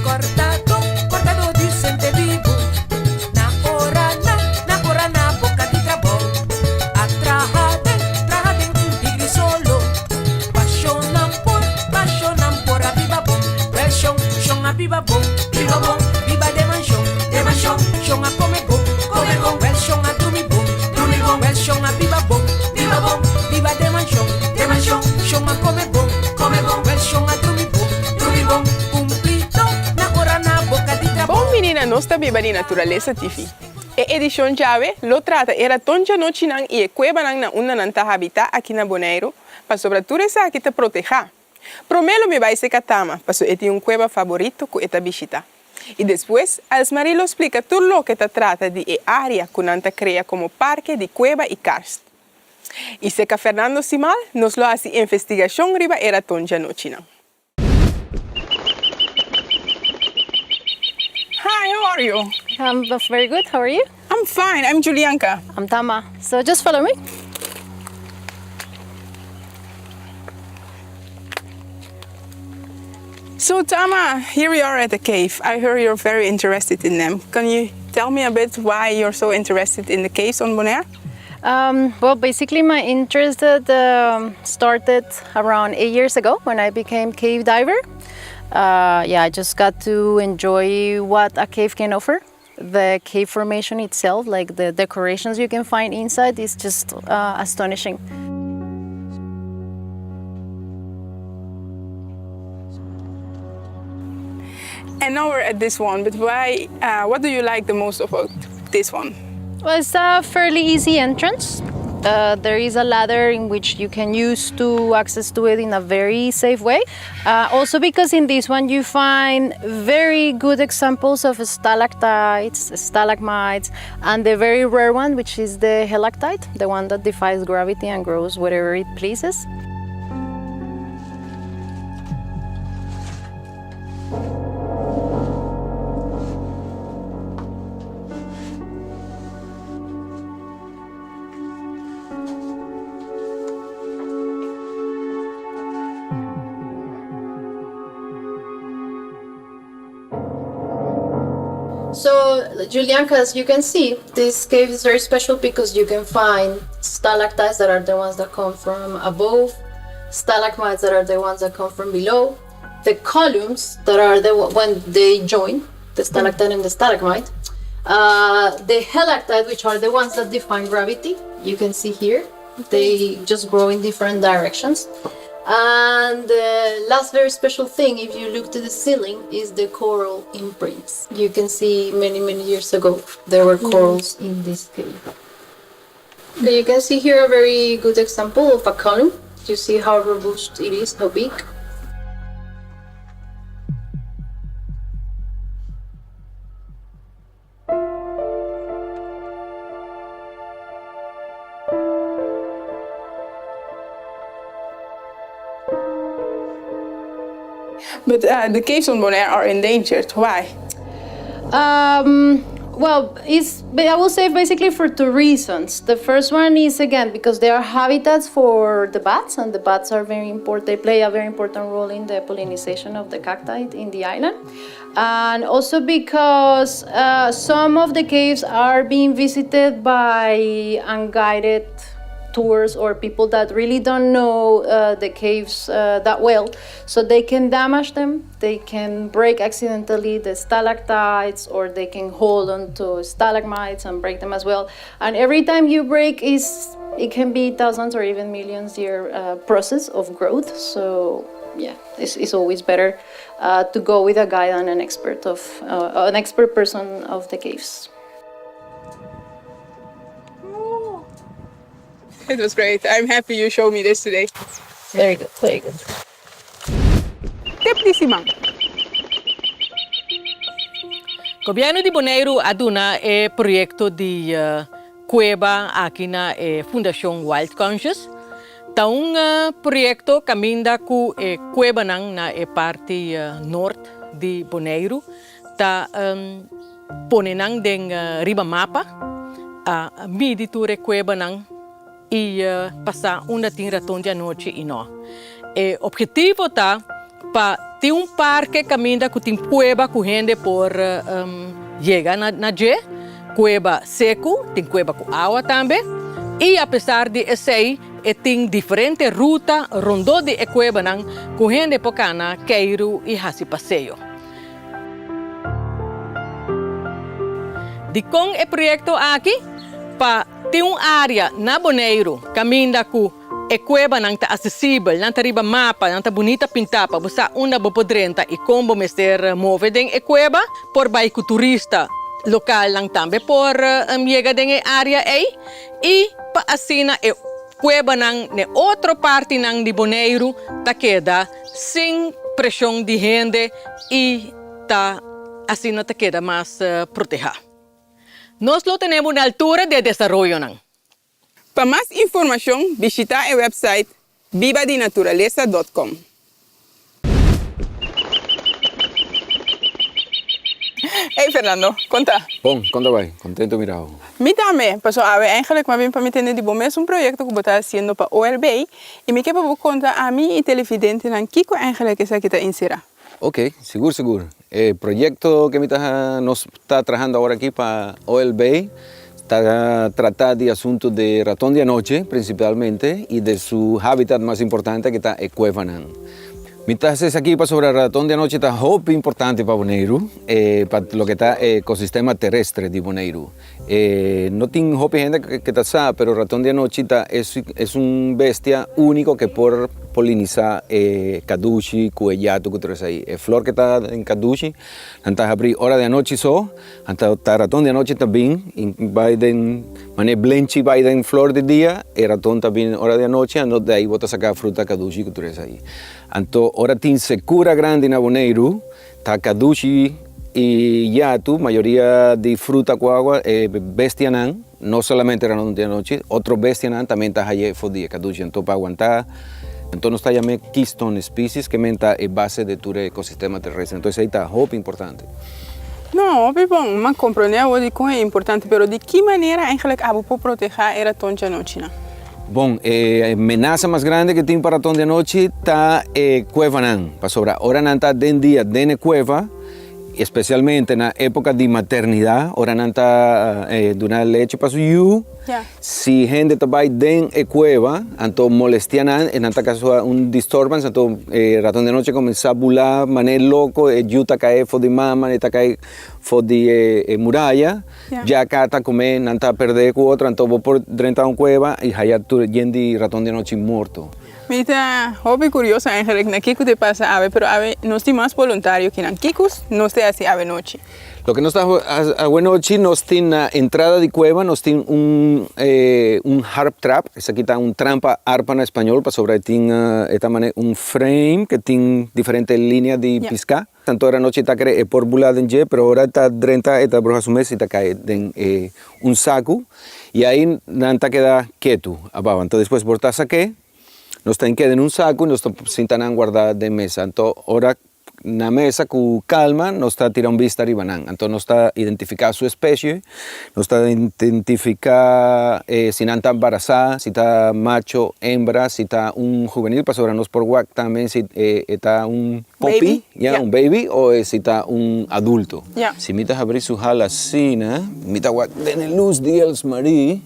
cortado, cortado dicente vivo. Na hora na boca de trabalho. Atrahade, tigre solo. Paixonam por a viva bom. Well, chão a viva bom, viva de manchão, chão a come bom. Well, chão a dormir bom, well, chão a viva bom, viva de manchão, chão a come bom, well, chão a dormir bom, cumprido na hora na boca de trabalho. Bom, menina, nós também bem natureza, Tiffy. A edição chave lo trata era tonja no chinang e cueva nang na una nanta habitat aqui na Bonaire, mas sobretudo essa aqui te proteger. Promelo me vai se catama, paso é um cueva favorito que eta visita. E depois, als Marilo explica tudo o que te trata de área que nanta cria como parque de cueva e karst. E se que Fernando Simal nos lo hace investigação riba era tonja no chinang. Hi, how are you? I'm very good. How are you? I'm fine. I'm Julianka. I'm Tama. So just follow me. So Tama, here we are at the cave. I heard you're very interested in them. Can you tell me a bit why you're so interested in the caves on Bonaire? Well, basically my interest started around 8 years ago when I became cave diver. I just got to enjoy what a cave can offer. The cave formation itself, like the decorations you can find inside, is just astonishing. And now we're at this one, but why? What do you like the most about this one? Well, it's a fairly easy entrance. There is a ladder in which you can use to access to it in a very safe way. Also because in this one you find very good examples of stalactites, stalagmites, and the very rare one, which is the helictite, the one that defies gravity and grows wherever it pleases. So, Julianka, as you can see, this cave is very special because you can find stalactites that are the ones that come from above, stalagmites that are the ones that come from below, the columns that are when they join, the stalactite and the stalagmite, the helictite, which are the ones that define gravity. You can see here, they just grow in different directions. And the last very special thing, if you look to the ceiling, is the coral imprints. You can see many years ago there were corals in this cave. So you can see here a very good example of a column. You see how robust it is, how big. But the caves on Bonaire are endangered. Why? Well, I will say basically for two reasons. The first one is, again, because they are habitats for the bats, and the bats are very important. They play a very important role in the pollination of the cacti in the island. And also because some of the caves are being visited by unguided tours or people that really don't know the caves that well, so they can damage them. They can break accidentally the stalactites, or they can hold on to stalagmites and break them as well. And every time you break, it can be thousands or even millions year process of growth. So yeah, it's always better to go with a guide and an expert person of the caves. It was great. I'm happy you showed me this today. Very good, very good. Deputy Simang. Governo di Bonaire aduna e proyecto de cueva aqui na Fundação Wild Conscious. Ta un proyecto caminda ku cueva nang na parte norte de Bonaire. Ta pone nang den riba mapa a miditure cueva nang e passar uma tinra tonja noite e nó. O objetivo tá tem um parque caminha que tem cueva que gente por chega na je, cueva seco, tem cueva com água também. E apesar de esse tem diferente ruta rondo de cueva nang que gente por cana queiro e hasi passeio. De com o projeto aqui, tem uma área na Bonaire, caminha com a cueva não está acessível, não está riba mapa, não está bonita pintada, para você uma boa podrenta e como mester move dentro a cueva, por vai com turista local não também por chega dentro a área aí e para assim a cueva não na outra parte não de Bonaire tá queda sem pressão de gente e tá assim tá queda mais protegida. Nós lo temos na altura de desenvolvimento. Para mais informação, visita o website vivadinaturaleza.com. Hey Fernando, conta. Bom, conta vai, contento mirado. Me também, pasó a ver, eigenlijk maar para me entender de bom, es un proyecto que está haciendo para OLB y me quedo contar a mí y televidente nan Kiko eigenlijk es aquí está insera. Ok, seguro. El proyecto que nos está trabajando ahora aquí para OLB está tratando de asuntos de ratón de anoche principalmente y de su hábitat más importante que está el Cuevanan. Mientras aquí para sobre el ratón de anoche está muy importante para Bonaire, para lo que está el ecosistema terrestre de Bonaire. No tiene hopi gente que está sabe, pero el ratón de anoche es un bestia único que por polinizar Kadushi, Cuellato, que traes ahí. El flor que está en Kadushi, antes abrir hora de anoche antes está ratón de anoche también, Biden, mané blenchi Biden flor de día, el ratón también hora de anoche, antes de ahí bota sacar fruta Kadushi que traes ahí. Anto ahora tiene secura grande en Bonaire, está Kadushi y Yatu, mayoría de fruta con agua, bestianan, no solamente ratón de anoche, otro bestianan también está allí por día Kadushi, entonces para aguantar. Entonces está llamado Keystone Species, que menta es base de tu ecosistema terrestre. Entonces ahí está muy importante. No, bom, maar comprender wat ik kon importante, pero de qué manera eigenlijk abo po proteger era toncha nochina. Bom, a amenaza más grande que tiene para ratón de anoche está Cuevanan. Para sobra, ahora no está den día den cueva, especialmente en la época de maternidad, ahora no está de una leche para su yu. Yeah. Si gente está den cueva, entonces molestian en esta caso un disturbance, entonces ratón de noche comienza a bular, mané loco, yuta cae fo de mama, está cae fo de muralla, ya acá está comer, nanta perder con otro, entonces vos por dentro de una cueva y allá tú yendi ratón de noche muerto. Mita, hobby curiosa eigenlijk, na Kiko te pasa ave, pero ave no estoy más voluntario que nan Kikus, no esté así ave noche. Lo que nos está a buena noche nos tiene la entrada de cueva, nos tiene un harp trap, es aquí está un trampa arpa en español, para sobre tiene esta manera un frame que tiene diferentes líneas de pesca. Tanto ahora noche está por bulada en pero ahora está drenta esta broja su mes y está cae en un saco y ahí nanta queda quieto abajo. Entonces después por ta saque, nos tienen que en un saco y nos sientan guardar de mesa. Entonces ahora na mesa con calma nos está tirando vista arriba, entonces nos está identificar su especie, nos está identificar si no está embarazada, si está macho, hembra, si está un juvenil, para sobrarnos por WAC también si está un puppy, un baby, o si está un adulto. Si mitas abrir su jala así, mitas WAC en el luz de Els Marí,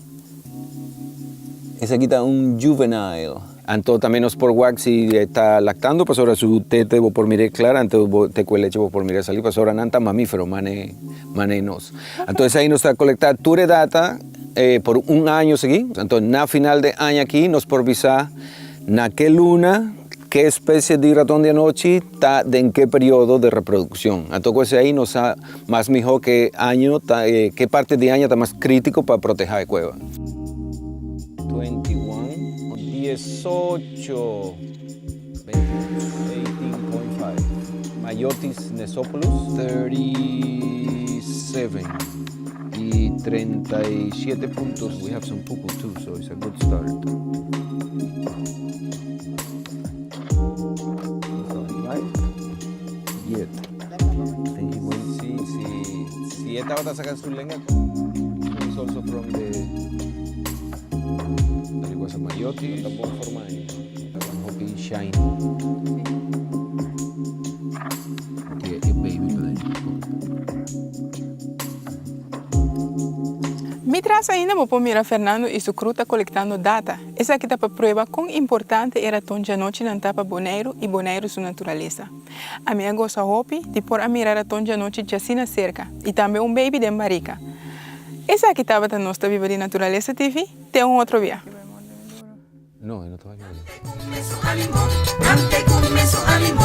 ese aquí está un juvenile. Entonces también nos por WAC si está lactando, pues ahora su tete vos por mirar clara, entonces te cuele leche vos por mirar salir, pues ahora nanta mamífero, mane nos. Entonces ahí nos está colectar tu data por un año seguí. Entonces na final de año aquí nos por visar na qué luna, qué especie de ratón de anoche está en qué periodo de reproducción. Entonces ahí nos ha más mejor qué año, qué parte de año está más crítico para proteger la cueva. 21. 18, 18.5. Mayotis Nesopolus, 37. Y 37 puntos. We have some pupil too, so it's a good start. Yet. Si esta va a sacar su lengua, it's also from the Mayotti, la buona forma è un po' più shiny. Mientras ainda vou mira Fernando e su crew tá colectando data. Essa aqui tá para prueba quão importante era tonja noite na tapa Bonaire e Bonaire sua natureza. A minha gosta hopi de por a mirar a tonja noite de assim cerca e também baby de marica. Essa aqui tava da nossa Viva de Naturaleza TV. Tem outro dia. No, no te vayas. Ante con su ánimo,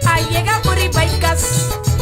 ahí llega por Ibaicas.